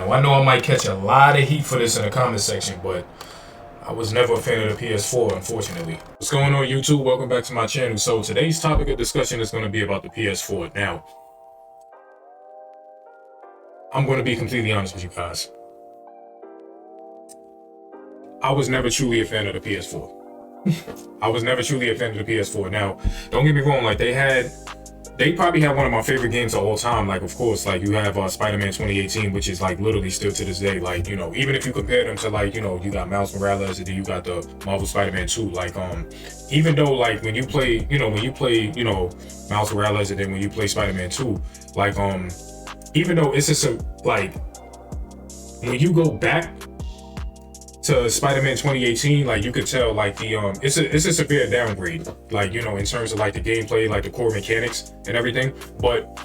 Now, I know I might catch a lot of heat for this in the comment section, but I was never a fan of the PS4, unfortunately. What's going on, YouTube? Welcome back to my channel. So today's topic of discussion is going to be about the PS4. Now, I'm going to be completely honest with you guys. I was never truly a fan of the PS4. I was never truly a fan of the PS4. Now, don't get me wrong, like they probably have one of my favorite games of all time. Like, of course, like you have Spider-Man 2018, which is like literally still to this day, like, you know, even if you compare them to like, you know, you got Miles Morales and then you got the Marvel Spider-Man 2, like, even though like when you play, Miles Morales and then when you play Spider-Man 2, like, even though it's just like, when you go back to Spider-Man 2018, like you could tell like the it's a severe downgrade, like, you know, in terms of like the gameplay, like the core mechanics and everything. But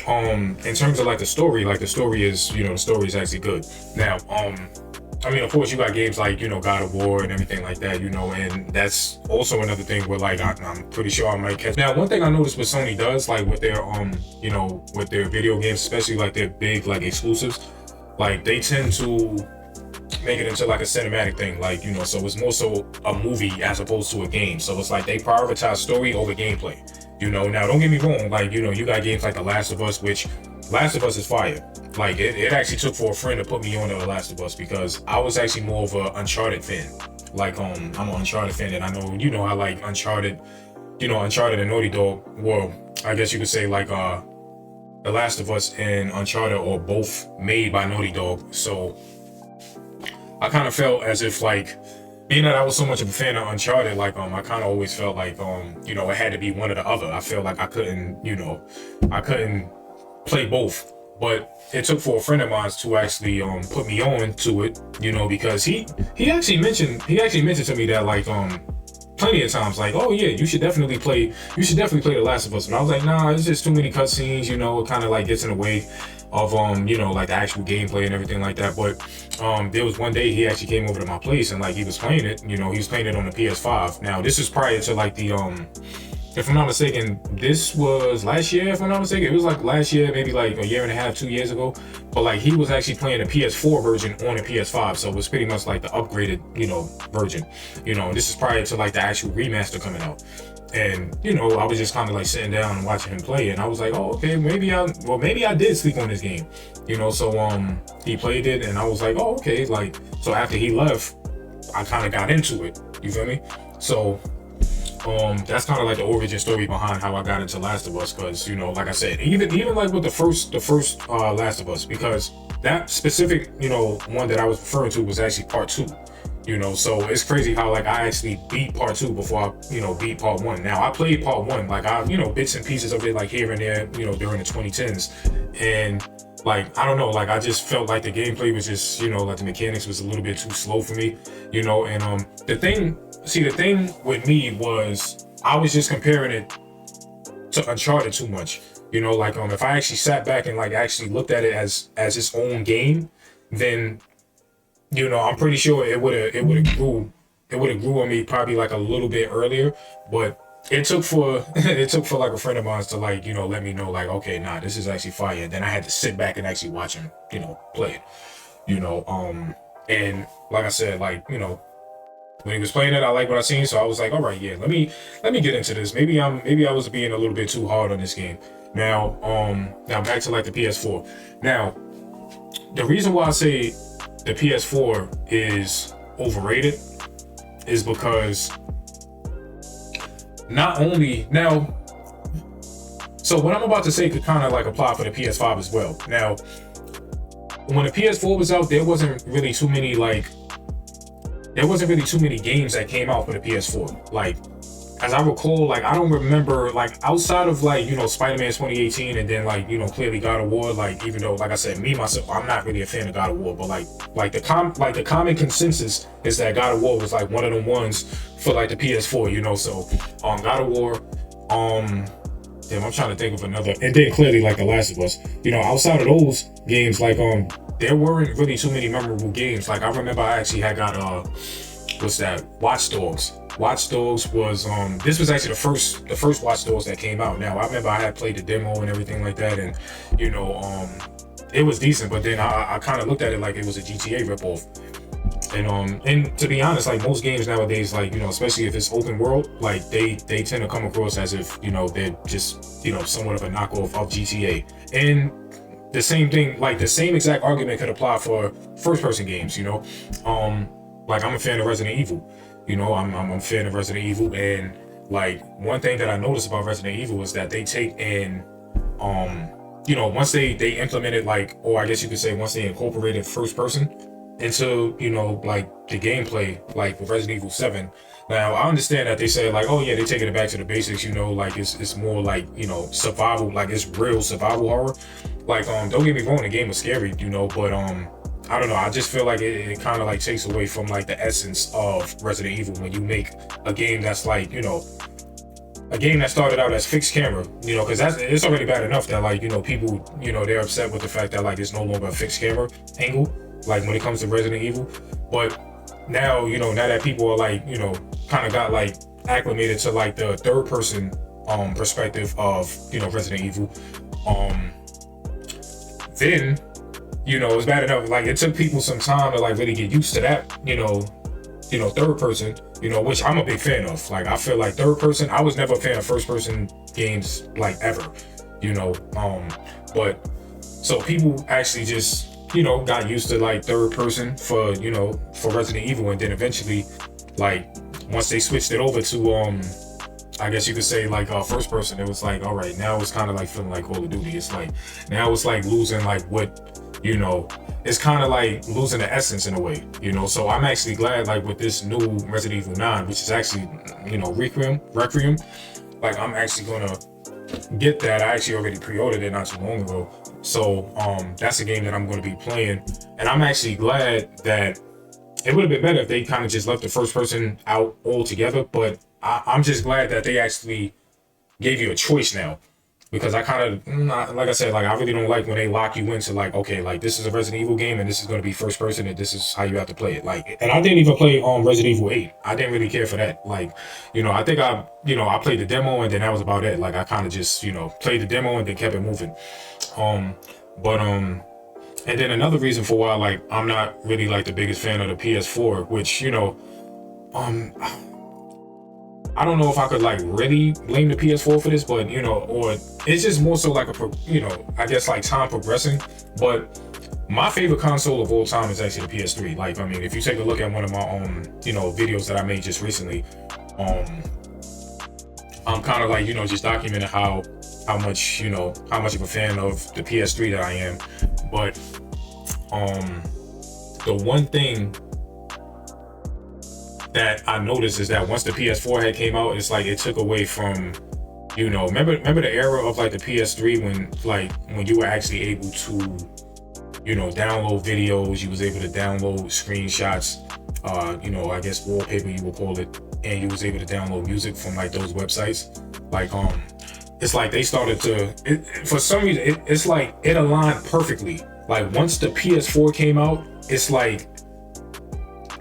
in terms of like the story is, you know, the story is actually good. Now, I mean, of course you got games like, you know, God of War and everything like that, you know, and that's also another thing where like I'm pretty sure I might catch. Now, one thing I noticed what Sony does, like with their you know, with their video games, especially like their big like exclusives, like they tend to make it into like a cinematic thing, like, you know, so it's more so a movie as opposed to a game. So it's like they prioritize story over gameplay, you know. Now, don't get me wrong, like, you know, you got games like The Last of Us, which Last of Us is fire. Like it actually took for a friend to put me on to The Last of Us because I was actually more of an Uncharted fan. Like, I'm an Uncharted fan, and I know, you know, I like Uncharted, you know, Uncharted and Naughty Dog. Well, I guess you could say like The Last of Us and Uncharted are both made by Naughty Dog. So I kind of felt as if, like, being that I was so much of a fan of Uncharted, like, I kind of always felt like, you know, it had to be one or the other. I feel like I couldn't play both. But it took for a friend of mine to actually put me on to it, you know, because he actually mentioned to me that, like, plenty of times, like, oh yeah, you should definitely play The Last of Us. And I was like, nah, it's just too many cutscenes, you know, it kind of like gets in the way of you know, like the actual gameplay and everything like that. But there was one day he actually came over to my place and like he was playing it, you know, he was playing it on the PS5. Now, this is prior to like the if I'm not mistaken, this was last year, if I'm not mistaken. It was like last year, maybe like a year and a half, 2 years ago. But like he was actually playing the PS4 version on the PS5. So it was pretty much like the upgraded, you know, version. You know, and this is prior to like the actual remaster coming out. And, you know, I was just kind of like sitting down and watching him play. And I was like, oh, okay, maybe I did sleep on this game. You know, so he played it and I was like, oh, okay. Like, so after he left, I kind of got into it. You feel me? So that's kind of like the origin story behind how I got into Last of Us, because, you know, like I said, even like with the first Last of Us, because that specific, you know, one that I was referring to was actually part 2, you know. So it's crazy how like I actually beat part 2 before I, you know, beat part 1. Now, I played part 1, like I, you know, bits and pieces of it like here and there, you know, during the 2010s, and like, I don't know, like I just felt like the gameplay was just, you know, like the mechanics was a little bit too slow for me, you know. And the thing with me was I was just comparing it to Uncharted too much, you know. Like if I actually sat back and like actually looked at it as its own game, then, you know, I'm pretty sure it would have grew on me probably like a little bit earlier. But it took for like a friend of mine to like, you know, let me know like, okay, nah, this is actually fire. And then I had to sit back and actually watch him, you know, play it, you know. And like I said, like, you know, when he was playing it, I like what I seen, so I was like, all right, yeah, let me get into this. Maybe I was being a little bit too hard on this game. Now back to like the PS4. Now, the reason why I say the PS4 is overrated is because not only now, so what I'm about to say could kind of like apply for the PS5 as well. Now, when the PS4 was out, there wasn't really too many games that came out for the PS4. Like, as I recall, like I don't remember, like outside of like, you know, Spider-Man 2018 and then like, you know, clearly God of War, like, even though like I said, me myself, I'm not really a fan of God of War, but like the common consensus is that God of War was like one of them ones for like the PS4, you know. So God of War, damn, I'm trying to think of another, and then clearly like The Last of Us, you know. Outside of those games, like there weren't really too many memorable games. Like I remember I actually had got what's that, Watch Dogs. Watch Dogs was this was actually the first Watch Dogs that came out. Now, I remember I had played the demo and everything like that, and, you know, it was decent, but then I kind of looked at it like it was a GTA ripoff. And to be honest, like most games nowadays, like, you know, especially if it's open world, like they tend to come across as if, you know, they're just, you know, somewhat of a knockoff of GTA. And the same thing, like the same exact argument could apply for first person games, you know. Like I'm a fan of Resident Evil, you know, I'm a fan of Resident Evil, and like one thing that I noticed about Resident Evil is that they take in, you know, once they implemented, like, or I guess you could say once they incorporated first person into, you know, like the gameplay, like with Resident Evil 7. Now I understand that they say like, oh yeah, they're taking it back to the basics, you know, like it's more like, you know, survival, like it's real survival horror. Like don't get me wrong, the game was scary, you know, but I don't know, I just feel like it kind of like takes away from like the essence of Resident Evil when you make a game that's like, you know, a game that started out as fixed camera, you know, because it's already bad enough that, like, you know, people, you know, they're upset with the fact that like it's no longer a fixed camera angle, like when it comes to Resident Evil. But now, you know, now that people are like, you know, kind of got like acclimated to like the third person perspective of, you know, Resident Evil, then, you know, it's bad enough. Like it took people some time to like really get used to that, you know, third person, you know, which I'm a big fan of. Like I feel like third person, I was never a fan of first person games like ever, you know, but so people actually just, you know, got used to like third person for, you know, for Resident Evil, and then eventually, like once they switched it over to I guess you could say like first person, it was like, all right, now it's kind of like feeling like Call of Duty. It's like now it's like losing like what, you know, it's kind of like losing the essence in a way, you know. So I'm actually glad like with this new Resident Evil 9, which is actually, you know, Requiem, like I'm actually gonna get that. I actually already pre-ordered it not too long ago. So that's a game that I'm going to be playing, and I'm actually glad that it would have been better if they kind of just left the first person out altogether, but I'm just glad that they actually gave you a choice now, because I kind of, like I said, like I really don't like when they lock you into like, okay, like this is a Resident Evil game and this is going to be first person and this is how you have to play it. Like, and I didn't even play Resident Evil 8. I didn't really care for that. Like, you know, I think I played the demo and then that was about it. Like I kind of just, you know, played the demo and then kept it moving. And then another reason for why like I'm not really like the biggest fan of the PS4, which, you know, I don't know if I could like really blame the PS4 for this, but, you know, or it's just more so like you know, I guess like time progressing. But my favorite console of all time is actually the PS3. Like, I mean, if you take a look at one of my you know, videos that I made just recently, I'm kind of like, you know, just documenting how much, you know, how much of a fan of the PS3 that I am. But the one thing that I noticed is that once the PS4 had came out, it's like it took away from, you know, remember the era of like the PS3 when you were actually able to, you know, download videos, you was able to download screenshots, you know, I guess wallpaper you would call it, and you was able to download music from like those websites. Like it's like they started to, for some reason, it's like it aligned perfectly. Like once the PS4 came out, it's like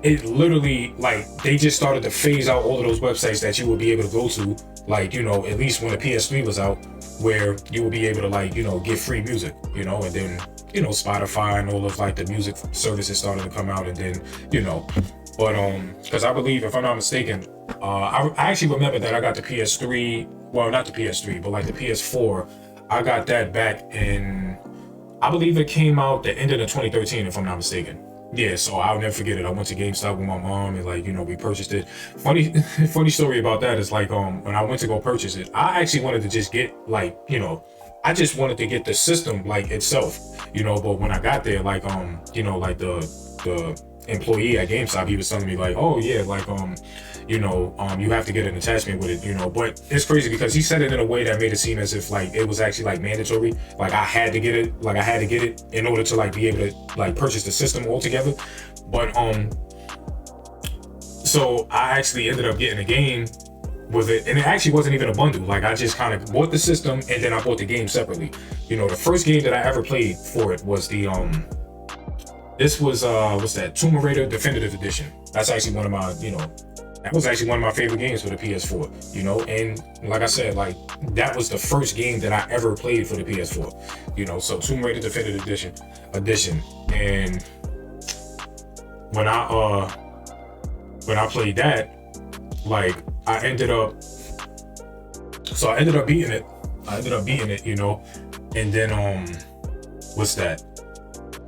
it literally, like they just started to phase out all of those websites that you would be able to go to, like, you know, at least when the PS3 was out, where you would be able to like, you know, get free music, you know, and then, you know, Spotify and all of like the music services started to come out, and then, you know, but because I believe, if I'm not mistaken, I actually remember that I got the PS3, well, not the PS3, but like the PS4, I got that back in, I believe it came out the end of the 2013, if I'm not mistaken. Yeah, so I'll never forget it. I went to GameStop with my mom and like, you know, we purchased it. Funny story about that is like, when I went to go purchase it, I actually wanted to just get like, you know, I just wanted to get the system like itself, you know, but when I got there, like, you know, like the employee at GameStop, he was telling me like, oh yeah, like, you know, you have to get an attachment with it, you know, but it's crazy because he said it in a way that made it seem as if like it was actually like mandatory, like I had to get it in order to like be able to like purchase the system altogether. But so I actually ended up getting a game with it, and it actually wasn't even a bundle. Like I just kind of bought the system and then I bought the game separately. You know, the first game that I ever played for it was the this was what's that, Tomb Raider Definitive Edition. That's actually one of my, you know, that was actually one of my favorite games for the PS4, you know. And like I said, like that was the first game that I ever played for the PS4, you know. So Tomb Raider Definitive Edition, and when I played that, like I ended up beating it. You know, and then what's that?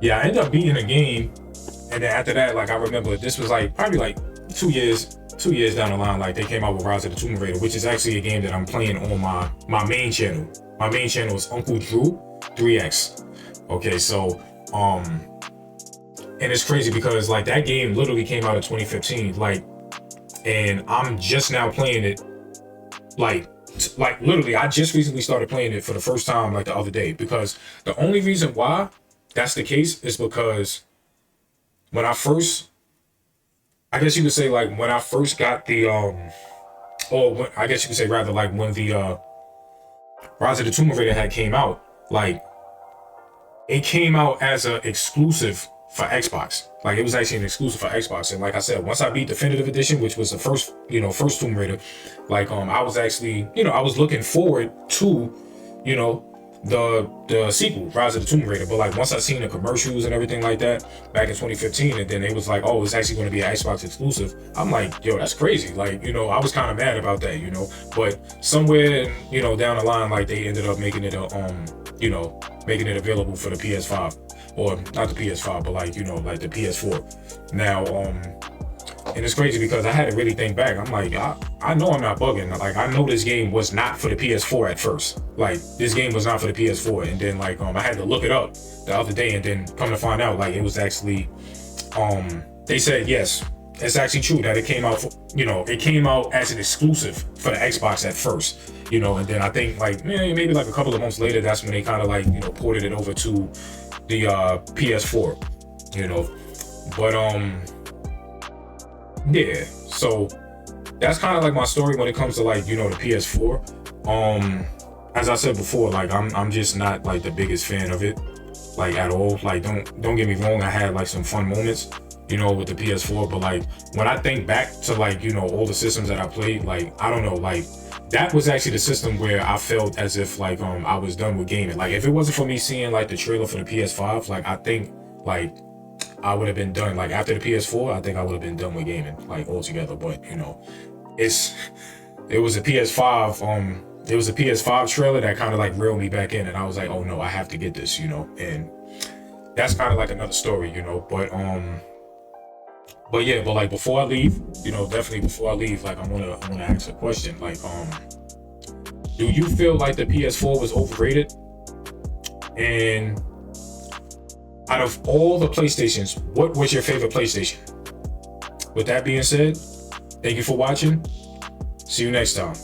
Yeah, I ended up beating a game, and then after that, like I remember this was like probably like 2 years down the line, like they came out with Rise of the Tomb Raider, which is actually a game that I'm playing on my main channel. My main channel is Uncle Drew 3X. Okay, so and it's crazy because like that game literally came out in 2015, like, and I'm just now playing it, like literally I just recently started playing it for the first time like the other day, because the only reason why that's the case is because when I first, I guess you could say like when I first got the or when, I guess you could say rather like when the Rise of the Tomb Raider had came out, like it came out as an exclusive for Xbox. Like it was actually an exclusive for Xbox. And like I said, once I beat Definitive Edition, which was the first Tomb Raider, like I was actually, I was looking forward to, the sequel, Rise of the Tomb Raider. But like once I seen the commercials and everything like that back in 2015, and then it was like, oh, it's actually going to be an Xbox exclusive. I'm like, yo, that's crazy. Like, I was kind of mad about that, but somewhere, down the line, like they ended up making it making it available for the PS5, or not the PS5, but like the PS4. Now, and it's crazy because I had to really think back. I'm like, I know I'm not bugging. Like I know this game was not for the PS4 at first. Like this game was not for the PS4, and then like I had to look it up the other day, and then come to find out like it was actually they said yes, it's actually true that it came out for, it came out as an exclusive for the Xbox at first. And then I think like maybe like a couple of months later, that's when they kind of like ported it over to the PS4. But yeah, so that's kind of like my story when it comes to like the PS4. As I said before, like I'm just not like the biggest fan of it, like at all. Like don't get me wrong, I had like some fun moments with the PS4, but like when I think back to like all the systems that I played, like I don't know, like that was actually the system where I felt as if like I was done with gaming. Like if it wasn't for me seeing like the trailer for the PS5, like I think like I would have been done. Like after the PS4, I think I would have been done with gaming like altogether. But it was a PS5 it was a PS5 trailer that kind of like reeled me back in, and I was like, oh no, I have to get this, and that's kind of like another story, but yeah, but like before I leave, definitely before I leave, like I wanna ask a question. Like, do you feel like the PS4 was overrated? And out of all the PlayStations, what was your favorite PlayStation? With that being said, thank you for watching. See you next time.